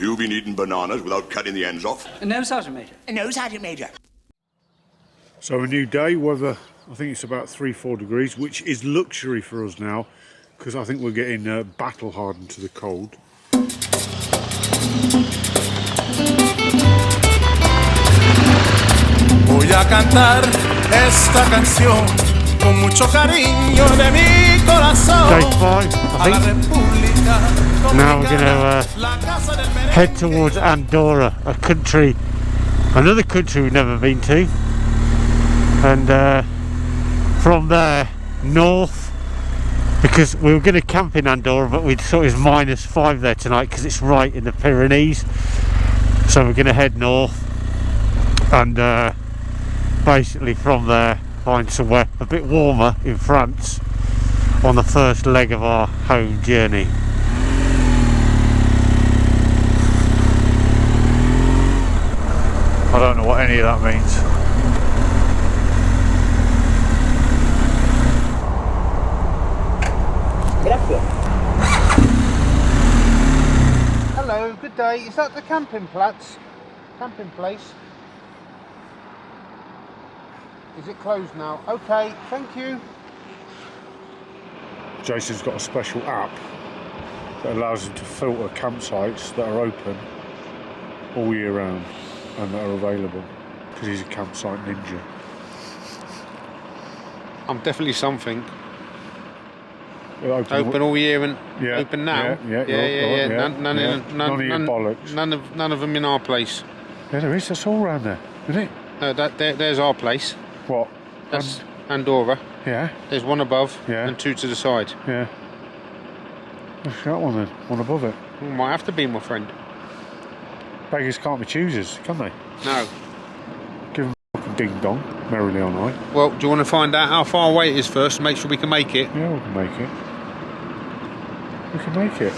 you been eating bananas without cutting the ends off? No, Sergeant Major. No, Sergeant Major. So a new day, weather, I think it's about 3-4 degrees, which is luxury for us now, because I think we're getting battle hardened to the cold. Voy a cantar esta canción con mucho cariño de mi corazón. Day 5, I think. Now we're going to head towards Andorra, a country, another country we've never been to, and from there north, because we were going to camp in Andorra, but we thought it was -5 there tonight because it's right in the Pyrenees. So we're going to head north and basically from there find somewhere a bit warmer in France on the first leg of our home journey. I don't know what any of that means. Hello, good day. Is that the camping place? Is it closed now? Okay, thank you. Jason's got a special app that allows him to filter campsites that are open all year round and that are available, because he's a campsite ninja. I'm definitely something. Open all year and yeah, open now. Yeah. None of your bollocks. None of them in our place. Yeah, there is. That's all around there, isn't it? No, there's our place. What? That's Andorra. Yeah. There's one above Yeah. and 2 to the side. Yeah. What's that one then? One above it. Might have to be, my friend. Beggars can't be choosers, can they? No. Give them a fucking ding dong, merrily on high. Well, do you want to find out how far away it is first and make sure we can make it? Yeah, we can make it. We can make it.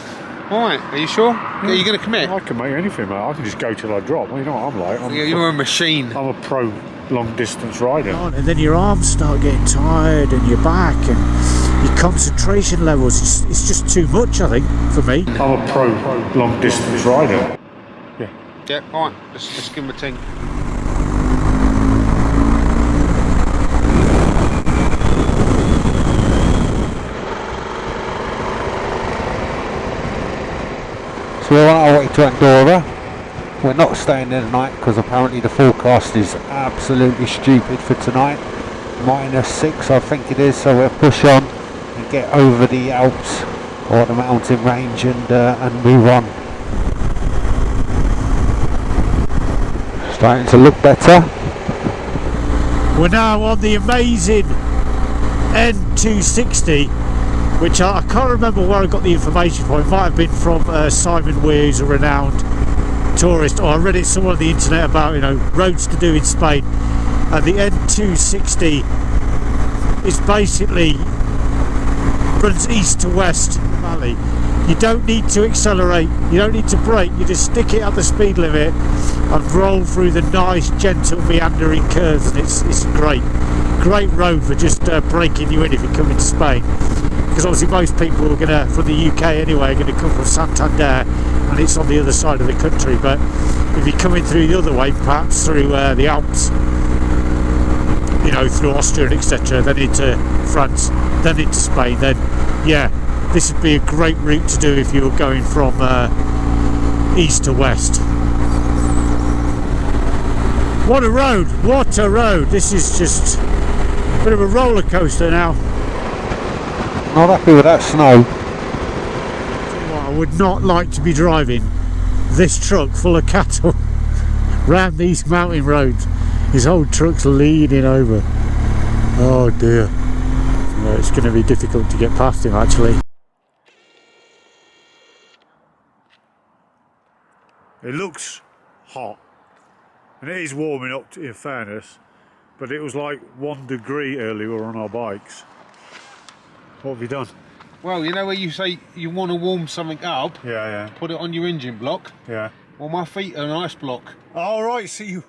Alright, are you sure? Yeah. Are you going to commit? I can make anything, mate. I can just go till I drop. Well, you know what I'm like. You're a machine. I'm a pro long distance rider. And then your arms start getting tired and your back and your concentration levels. It's just too much, I think, for me. I'm a pro long distance rider. Yeah. Yeah, alright. Let's give him a ting. So we're on our way to Andorra. We're not staying there tonight because apparently the forecast is absolutely stupid for tonight. -6 I think it is, so we'll push on and get over the Alps or the mountain range and move on. Starting to look better. We're now on the amazing N260, which I can't remember where I got the information from. It might have been from Simon Weir, who's a renowned tourist, or I read it somewhere on the internet about, you know, roads to do in Spain. And the N260 is basically runs east to west in the valley. You don't need to accelerate, you don't need to brake, you just stick it at the speed limit and roll through the nice gentle meandering curves, and it's great road for just breaking you in if you come into Spain. Because obviously most people are gonna, from the UK anyway, are gonna come from Santander, and it's on the other side of the country. But if you're coming through the other way, perhaps through the Alps, you know, through Austria and etc., then into France, then into Spain, then yeah, this would be a great route to do if you were going from east to west. What a road! What a road! This is just a bit of a roller coaster now. Not happy with that snow. I would not like to be driving this truck full of cattle round these mountain roads. His whole truck's leaning over. Oh dear. Yeah, it's going to be difficult to get past him actually. It looks hot, and it is warming up, in fairness, but it was like 1 degree earlier on our bikes. What have you done? Well, you know where you say you want to warm something up? Yeah. Put it on your engine block? Yeah. Well, my feet are an ice block. All right, so your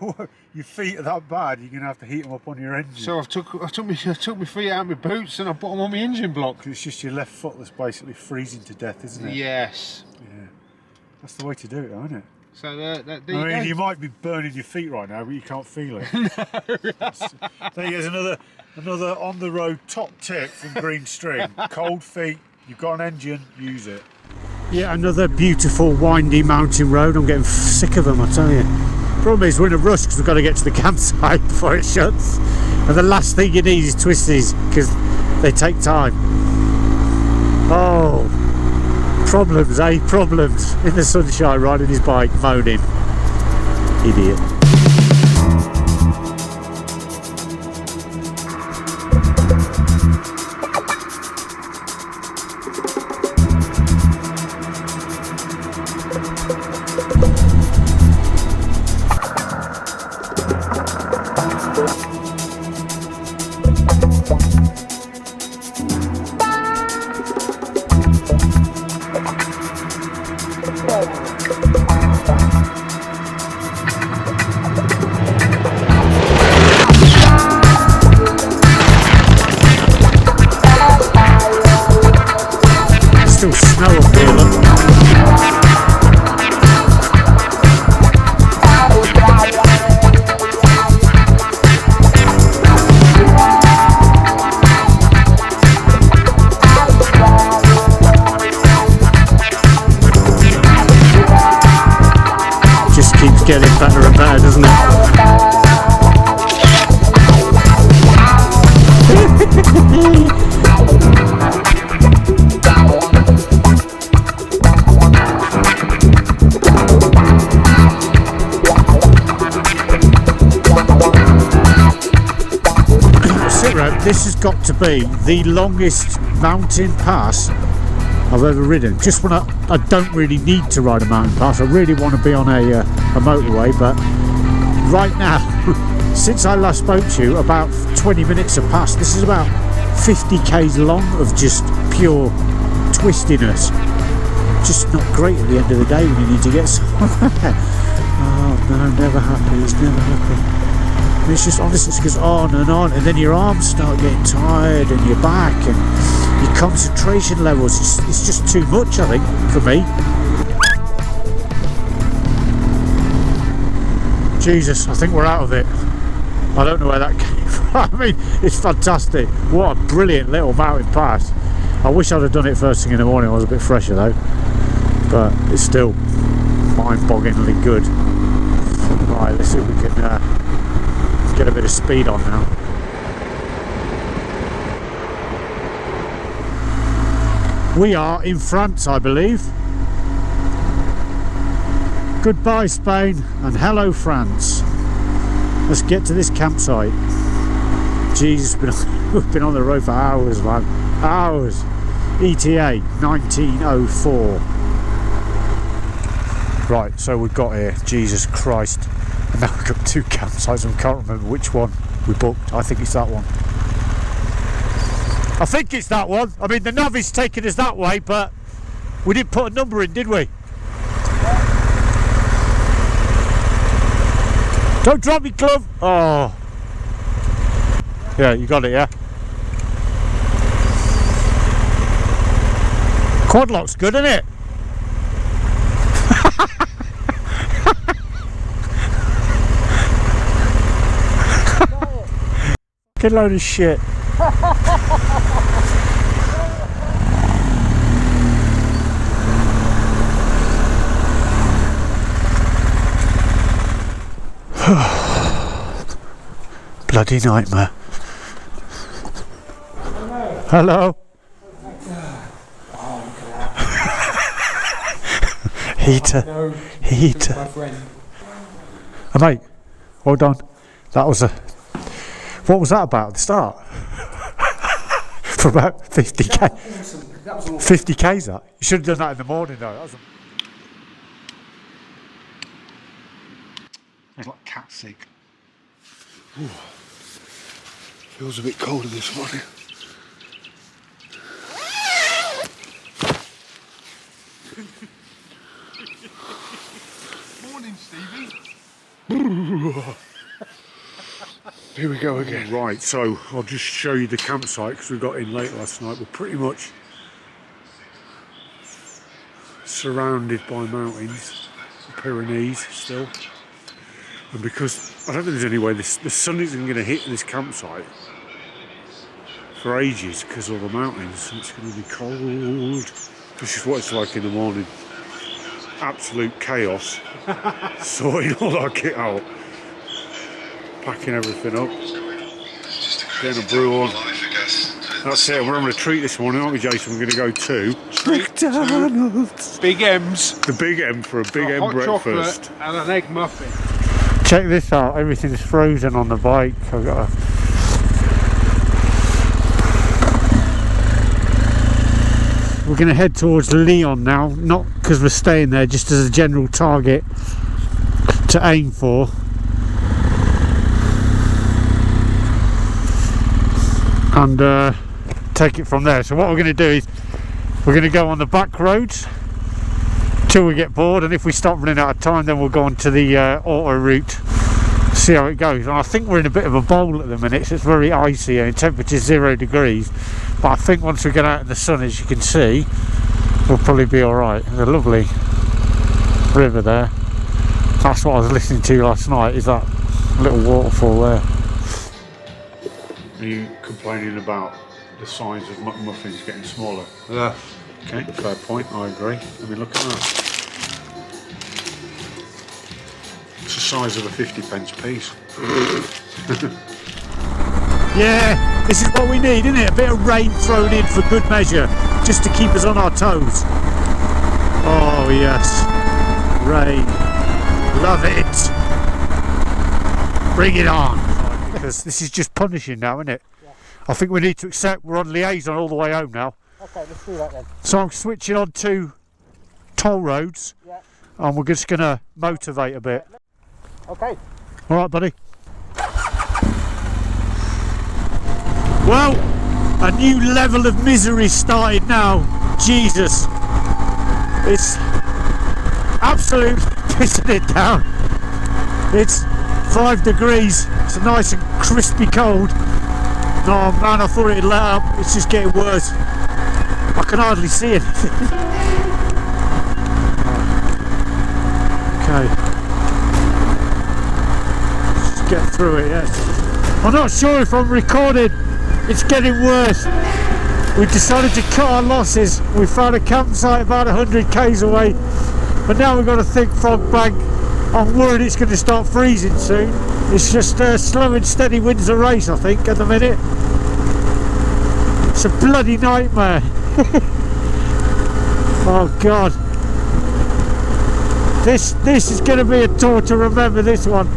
feet are that bad, you're going to have to heat them up on your engine. So I took my feet out of my boots and I put them on my engine block. It's just your left foot that's basically freezing to death, isn't it? Yes. Yeah. That's the way to do it, though, isn't it? So there I you mean, go. you might be burning your feet right now, but you can't feel it. There goes another on the road top tip from Green String. Cold feet, you've got an engine, use it. Yeah, another beautiful windy mountain road. I'm getting sick of them, I tell you. Problem is we're in a rush because we've got to get to the campsite before it shuts. And the last thing you need is twisties because they take time. Oh, problems, eh? Problems. In the sunshine, riding his bike, moaning. Idiot. Still snow up here, look. Just keeps getting better and better, doesn't it? This has got to be the longest mountain pass I've ever ridden. Just when I don't really need to ride a mountain pass, I really want to be on a motorway, but right now, since I last spoke to you, about 20 minutes have passed. This is about 50 k's long of just pure twistiness. Just not great at the end of the day when you need to get somewhere. Oh no, never happy, he's never happy. And it's just, honestly, it goes on, and then your arms start getting tired, and your back, and your concentration levels. It's just too much, I think, for me. Jesus, I think we're out of it. I don't know where that came from. I mean, it's fantastic. What a brilliant little mountain pass. I wish I'd have done it first thing in the morning. I was a bit fresher though, but it's still mind-bogglingly good. Right, let's see if we can get a bit of speed on now. We are in France, I believe. Goodbye Spain and hello France. Let's get to this campsite. Jesus, we've been on the road for hours, man. Hours. ETA 1904. Right, so we've got here. Jesus Christ. And now we've got two campsites and we can't remember which one we booked. I think it's that one. I think it's that one. I mean, the navi's taking us that way, but we didn't put a number in, did we? Don't drop me, glove. Oh. Yeah, you got it, yeah? Quad lock's good, isn't it? Good load of shit. Bloody nightmare. Hello. Heater. No, Heater. my friend. Oh, mate, hold on. That was a... What was that about at the start? For about 50k. That was awesome. That was awesome. 50k's that? You should have done that in the morning though. That was it's like cat sick. Feels a bit colder this morning. Morning, Stevie. Here we go again. Right, so I'll just show you the campsite because we got in late last night. We're pretty much surrounded by mountains, the Pyrenees still. And because I don't think there's any way the sun isn't going to hit this campsite for ages because of all the mountains. It's going to be cold. This is what it's like in the morning. Absolute chaos. Sorting all our kit out. Packing everything up. Getting a brew on. That's it, we're having a treat this morning, aren't we, Jason? We're going to go to McDonald's. Big M's. The Big M for a Big M hot breakfast. chocolate and an egg muffin. Check this out, everything's frozen on the bike. I've got We're going to head towards Lyon now, not because we're staying there, just as a general target to aim for. And take it from there. So what we're going to do is we're going to go on the back roads till we get bored, and if we stop running out of time then we'll go on to the auto route, see how it goes. And I think we're in a bit of a bowl at the minute, so it's very icy and temperature's 0 degrees, but I think once we get out in the sun, as you can see, we'll probably be alright. There's a lovely river there. That's what I was listening to last night, is that little waterfall there. Are you complaining about the size of muffins getting smaller? Yeah. Okay, fair point, I agree. I mean, look at that. It's the size of a 50p piece. Yeah, this is what we need, isn't it? A bit of rain thrown in for good measure, just to keep us on our toes. Oh yes, rain, love it. Bring it on. Because this is just punishing now, isn't it? Yeah. I think we need to accept we're on liaison all the way home now. Okay, let's do that then. So I'm switching on to toll roads, yeah, and we're just going to motivate a bit. Okay. All right, buddy. Well, a new level of misery started now. Jesus, it's absolute pissing it down. It's 5 degrees. It's nice and crispy cold. Oh man, I thought it'd let up. It's just getting worse. I can hardly see it. Okay. Just get through it, yes. I'm not sure if I'm recording. It's getting worse. We decided to cut our losses. We found a campsite about 100 k's away. But now we've got to think Frog Bank. I'm worried it's going to start freezing soon. It's just slow and steady wins the race, I think, at the minute. It's a bloody nightmare. Oh God. This is going to be a tour to remember, this one.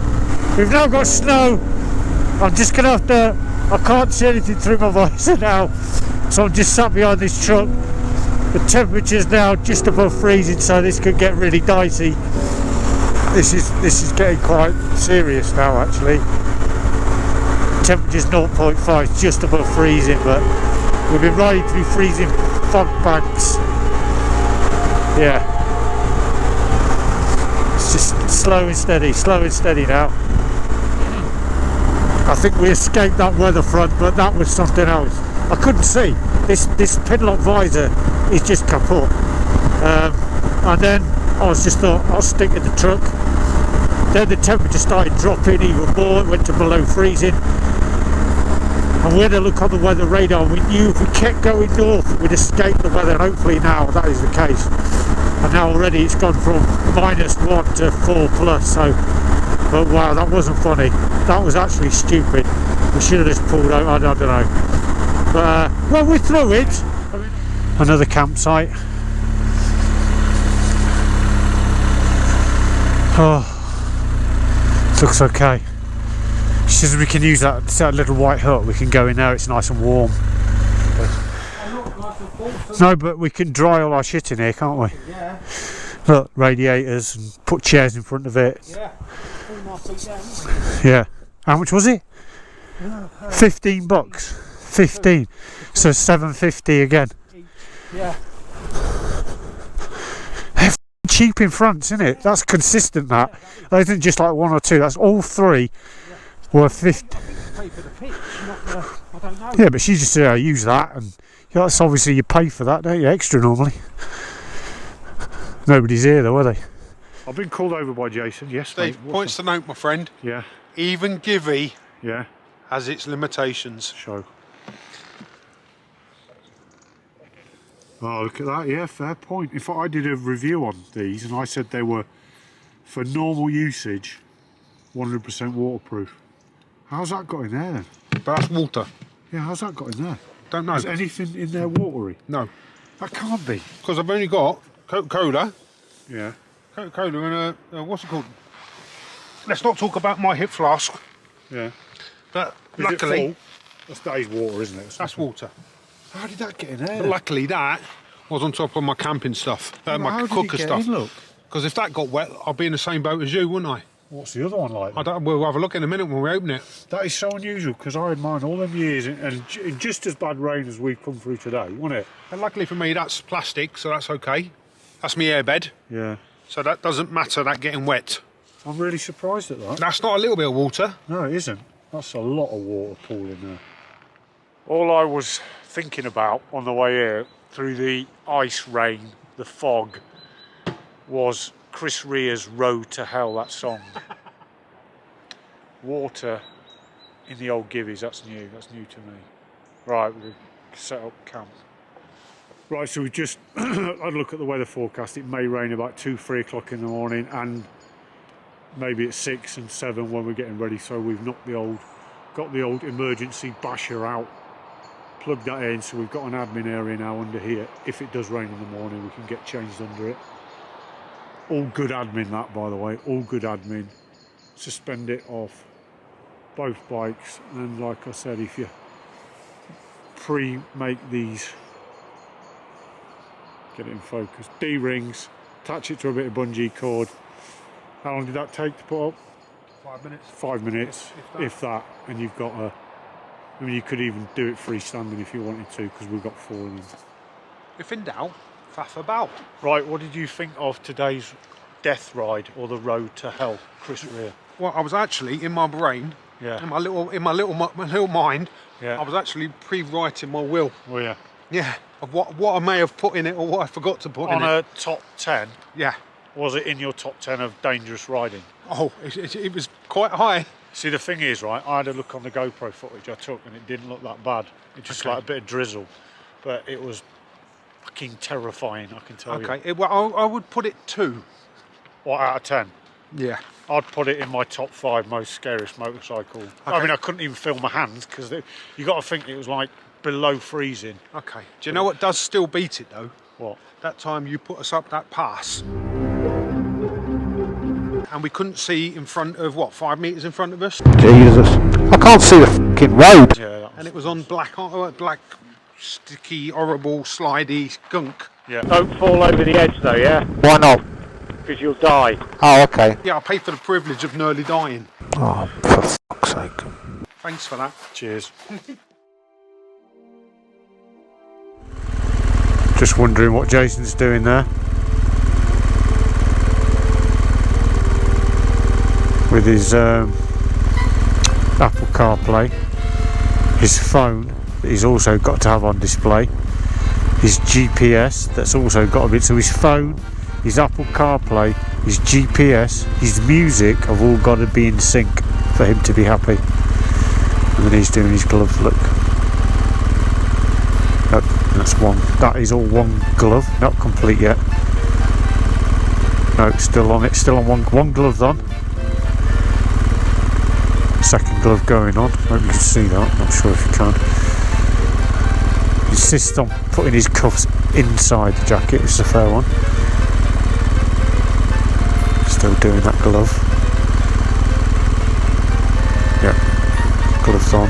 We've now got snow. I'm just going to have to... I can't see anything through my visor now. So I'm just sat behind this truck. The temperature's now just above freezing, so this could get really dicey. This is getting quite serious now, actually. Temperature's 0.5, it's just above freezing, but we've been riding through freezing fog banks. Yeah. It's just slow and steady now. I think we escaped that weather front, but that was something else. I couldn't see. This pinlock visor is just kaput. And then I was just thought I'll stick to the truck. Then the temperature started dropping even more, it went to below freezing. And we had a look on the weather radar, we knew if we kept going north we'd escape the weather, and hopefully now that is the case. And now already it's gone from -1 to 4+, so, but wow, that wasn't funny. That was actually stupid. We should have just pulled out, I don't know. But, well, we're through it. Another campsite. Oh, looks okay. She says we can use that little white hut. We can go in there. It's nice and warm. No, but we can dry all our shit in here, can't we? Yeah. Look, radiators, and put chairs in front of it. Yeah. Yeah. How much was it? $15. 15. So $7.50 again. Yeah. They're cheap in France, isn't it? That's consistent. That isn't just like one or two. That's all three. Were 50. Pay for the pitch, not the, I don't know. Yeah, but she just said I use that, and that's obviously you pay for that, don't you? Extra normally. Nobody's here though, are they? I've been called over by Jason. Yes, Steve, mate. points to note, my friend. Yeah, Even Givey yeah. has its limitations. Show. Oh, look at that. Yeah, fair point. In fact, I did a review on these and I said they were, for normal usage, 100% waterproof. How's that got in there then? But that's water. Yeah, how's that got in there? Don't know. Is anything in there watery? No. That can't be. Because I've only got Coca-Cola. Yeah. Coca-Cola and a, what's it called? Let's not talk about my hip flask. Yeah. But Is luckily, it full? That is water, isn't it? that's water. How did that get in there? But luckily that was on top of my camping stuff, How my did it cooker get stuff. in, look? Because if that got wet, I'd be in the same boat as you, wouldn't I? What's the other one like? Then? We'll have a look in a minute when we open it. That is so unusual because I had mine all them years and in just as bad rain as we've come through today, wasn't it? And luckily for me, that's plastic, so that's okay. That's my airbed, Yeah. so that doesn't matter, that getting wet. I'm really surprised at that. That's not a little bit of water. No, it isn't. That's a lot of water pooling there. All I was thinking about on the way here, through the ice, rain, the fog, was Chris Rea's Road to Hell, that song. Water in the old Givvies, that's new to me. Right, we've set up camp. Right, so we just had a look at the weather forecast. It may rain about 2-3 o'clock in the morning and maybe at 6 and 7 when we're getting ready. So we've got the old emergency basher out, plugged that in, so we've got an admin area now under here. If it does rain in the morning, we can get changed under it. All good admin, that, by the way, all good admin. Suspend it off both bikes, and like I said, if you pre-make these, get it in focus, D-rings, attach it to a bit of bungee cord. How long did that take to put up? 5 minutes. 5 minutes, if that, and you've got a, I mean, you could even do it freestanding if you wanted to, because we've got 4 of them. If in doubt, faff about. Right, what did you think of today's death ride, or the road to hell, Chris Rea? Well, I was actually in my brain, Yeah. in my little mind. Yeah. I was actually pre-writing my will. Oh yeah. Yeah, of what I may have put in it or what I forgot to put On in it. a top 10, Yeah. was it in your top 10 of dangerous riding? Oh, it was quite high. See, the thing is, right, I had a look on the GoPro footage I took and it didn't look that bad. It just Okay. like a bit of drizzle, but it was fucking terrifying, I can tell you. Okay, well, I would put it 2. What, out of 10? Yeah. I'd put it in my top 5 most scariest motorcycle. I Okay. mean, I couldn't even feel my hands because you got to think it was like below freezing. Okay. Do you know what does still beat it though? What? That time you put us up that pass. And we couldn't see in front of, 5 metres in front of us? Jesus. I can't see the fucking road. Yeah, that And it was on black, sticky, horrible, slidey gunk. yeah. Don't fall over the edge though, yeah? Why not? Because you'll die. Oh, okay. Yeah, I paid for the privilege of nearly dying. Oh, for fuck's sake. Thanks for that. Cheers. Just wondering what Jason's doing there. With his Apple CarPlay, his phone that he's also got to have on display, his GPS that's also got a bit, so his phone, his Apple CarPlay, his GPS, his music have all got to be in sync for him to be happy. And then he's doing his gloves, look. Nope, that's one. That is all one glove, not complete yet. No, still on it, still on one glove on. Second glove going on. Hope you can see that, not sure if you can. Insists on putting his cuffs inside the jacket, it's a fair one. Still doing that glove. Yep, gloves on.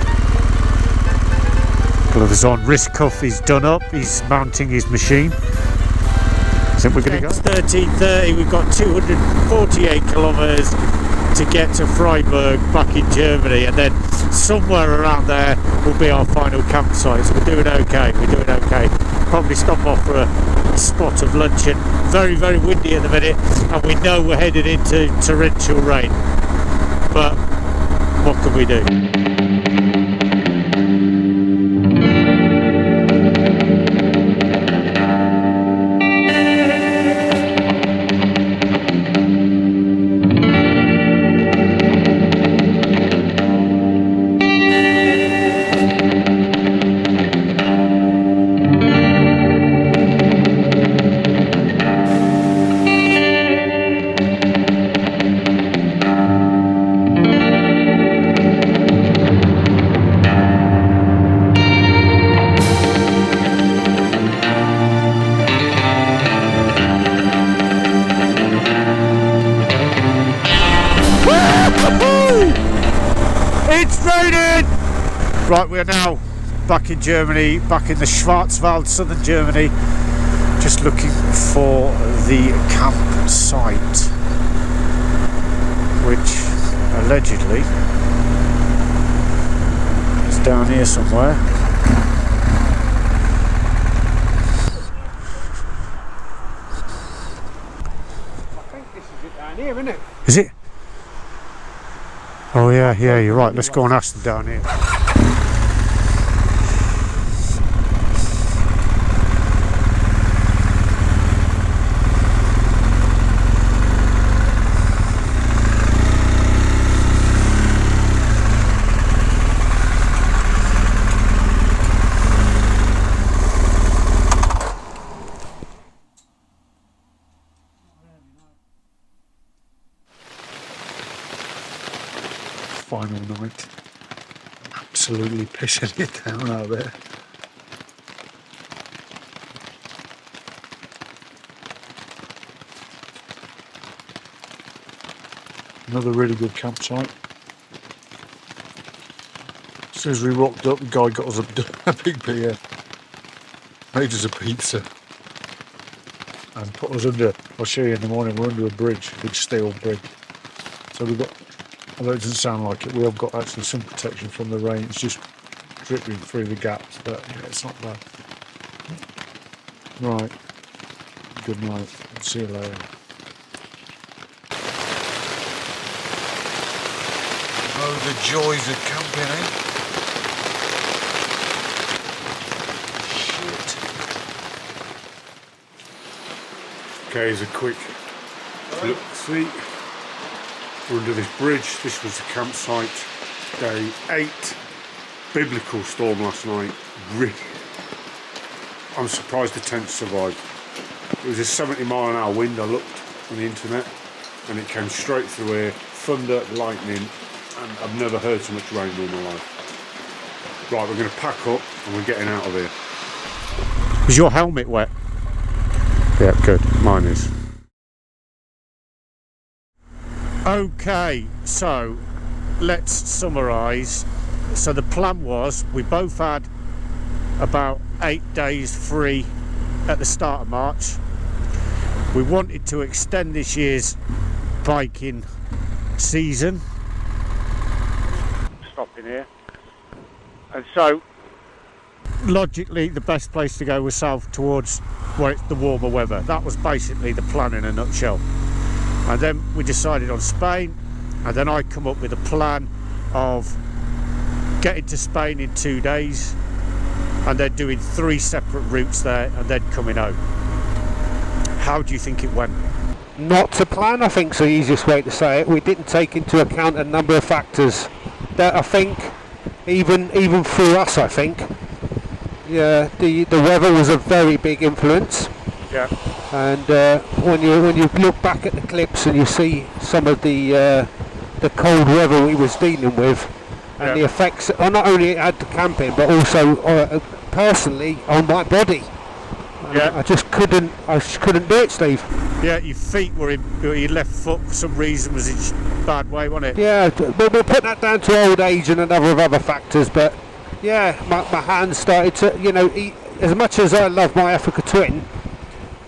Gloves on, wrist cuff is done up, he's mounting his machine. I think we're going to go. It's 13:30, we've got 248 kilometres to get to Freiburg back in Germany, and then somewhere around there will be our final campsite. So we're doing okay, Probably stop off for a spot of luncheon. Very, very windy at the minute, and we know we're headed into torrential rain. But what can we do? It's raining! Right, we are now back in Germany, back in the Schwarzwald, southern Germany, just looking for the campsite, which allegedly is down here somewhere. I think this is it down here, isn't it? Is it? Oh yeah, you're right. Let's go and ask them down here. Final night. Absolutely pissing it down out there. Another really good campsite. As soon as we rocked up, the guy got us a big beer, made us a pizza, and put us under. I'll show you in the morning. We're under a bridge, a big steel bridge. So we've got, although it doesn't sound like it, we have got actually some protection from the rain. It's just dripping through the gaps, but yeah, it's not bad. Right. Good night. See you later. Oh, the joys of camping, eh? Shit. Okay, here's a quick look. See, we're under this bridge. This was the campsite. Day 8. Biblical storm last night. Really, I'm surprised the tent survived. It was a 70-mile-an-hour wind. I looked on the internet, and it came straight through here. Thunder, lightning, and I've never heard so much rain in my life. Right, we're going to pack up and we're getting out of here. Is your helmet wet? Yeah, good. Mine is. Okay, so let's summarise. So the plan was we both had about 8 days free at the start of March. We wanted to extend this year's biking season. Stopping here. And so logically the best place to go was south towards where it's the warmer weather. That was basically the plan in a nutshell. And then we decided on Spain, and then I come up with a plan of getting to Spain in 2 days and then doing 3 separate routes there and then coming home. How do you think it went? Not to plan, I think is the easiest way to say it. We didn't take into account a number of factors that I think, even for us, I think, yeah, the weather was a very big influence. Yeah. And when you look back at the clips and you see some of the cold weather we was dealing with, and the effects not only it had to camping but also personally on my body. I just couldn't do it, Steve. Yeah, your feet were in, your left foot for some reason was in bad way, wasn't it? Yeah, but we'll put that down to old age and a number of other factors, but yeah, my hands started to, eat. As much as I love my Africa Twin,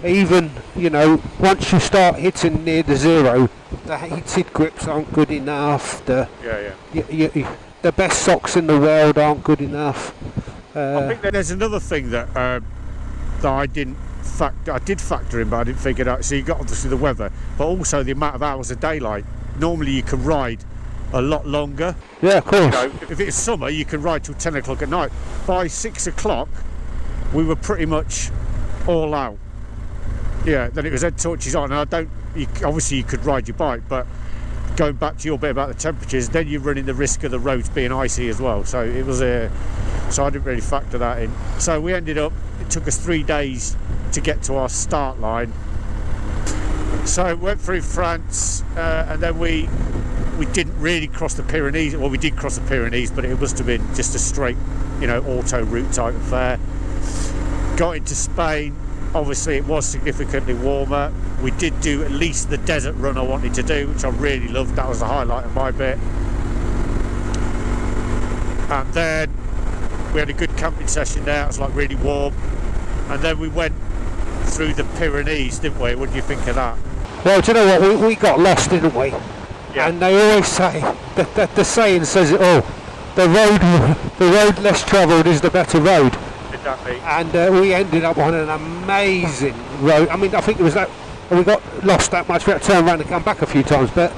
even, once you start hitting near the zero, the heated grips aren't good enough, the best socks in the world aren't good enough. I think there's another thing that I did factor in, but I didn't figure it out. So you got obviously the weather, but also the amount of hours of daylight. Normally you can ride a lot longer. Yeah, of course. If it's summer, you can ride till 10 o'clock at night. By 6 o'clock, we were pretty much all out. Yeah, then it was head torches on, and obviously you could ride your bike, but going back to your bit about the temperatures, then you're running the risk of the roads being icy as well. So it was so I didn't really factor that in. So we ended up, it took us 3 days to get to our start line. So we went through France, and then we didn't really cross the Pyrenees. Well, we did cross the Pyrenees, but it must have been just a straight, auto route type affair. Got into Spain. Obviously it was significantly warmer. We did do at least the desert run I wanted to do, which I really loved. That was the highlight of my bit. and then we had a good camping session there. It was like really warm, and then we went through the Pyrenees, didn't we? What do you think of that? Well, do you know what? We got lost, didn't we? Yeah. And they always say that the saying says it all. The road less travelled is the better road. Exactly. And we ended up on an amazing road. I mean, I think it was that we got lost that much. We had to turn around and come back a few times, but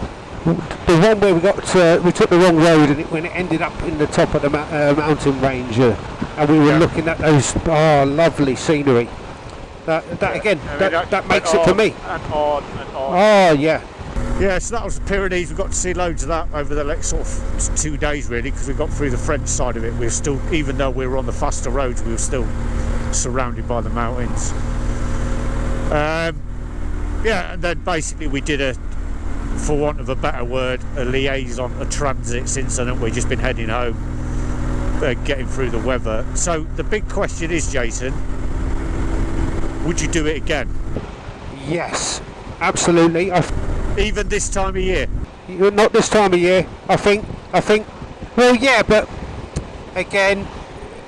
the one where we took the wrong road, and when it ended up in the top of the mountain range, and we were looking at those lovely scenery. That again, that makes it for me. And on. Oh yeah. Yeah, so that was the Pyrenees. We got to see loads of that over the next sort of 2 days, really, because we got through the French side of it. We were still, even though we were on the faster roads, we were still surrounded by the mountains. Yeah, and then basically we did a, for want of a better word, a liaison, a transit since then. We've just been heading home, getting through the weather. So the big question is, Jason, would you do it again? Yes, absolutely. Even this time of year? Not this time of year. I think. Well, yeah, but again,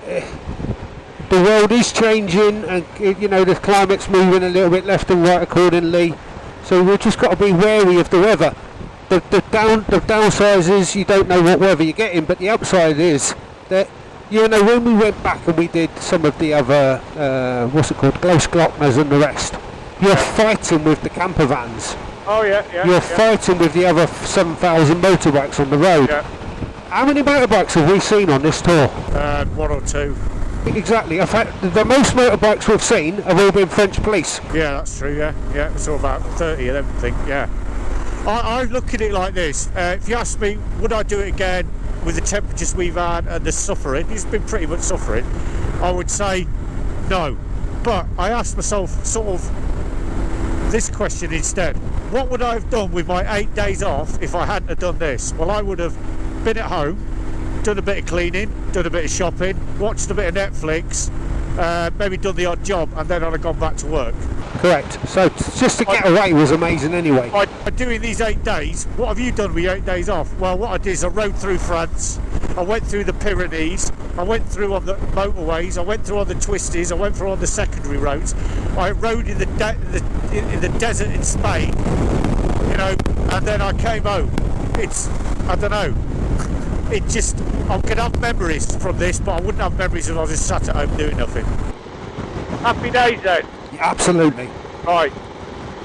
the world is changing, and the climate's moving a little bit left and right accordingly. So we've just got to be wary of the weather. The downside is you don't know what weather you're getting, but the upside is that when we went back and we did some of the other close glockners and the rest, you're fighting with the camper vans. Oh yeah. You're fighting with the other 7,000 motorbikes on the road. Yeah. How many motorbikes have we seen on this tour? 1 or 2. Exactly. In fact, the most motorbikes we've seen have all been French police. Yeah, that's true. Yeah. It's all about 30 of them, I think. Yeah. I look at it like this. If you ask me, would I do it again with the temperatures we've had and the suffering? It's been pretty much suffering. I would say no. But I asked myself sort of this question instead. What would I have done with my 8 days off if I hadn't have done this? Well, I would have been at home, done a bit of cleaning, done a bit of shopping, watched a bit of Netflix, maybe done the odd job, and then I'd have gone back to work. Correct. So just to get away was amazing anyway. By doing these 8 days, what have you done with your 8 days off? Well, what I did is I rode through France, I went through the Pyrenees, I went through on the motorways, I went through on the twisties, I went through on the secondary roads, I rode in the desert in Spain, and then I came home. I don't know. I could have memories from this, but I wouldn't have memories if I was just sat at home doing nothing. Happy days then. Absolutely. Right.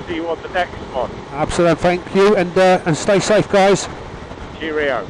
See you on the next one. Absolutely. Thank you, and stay safe, guys. Cheerio.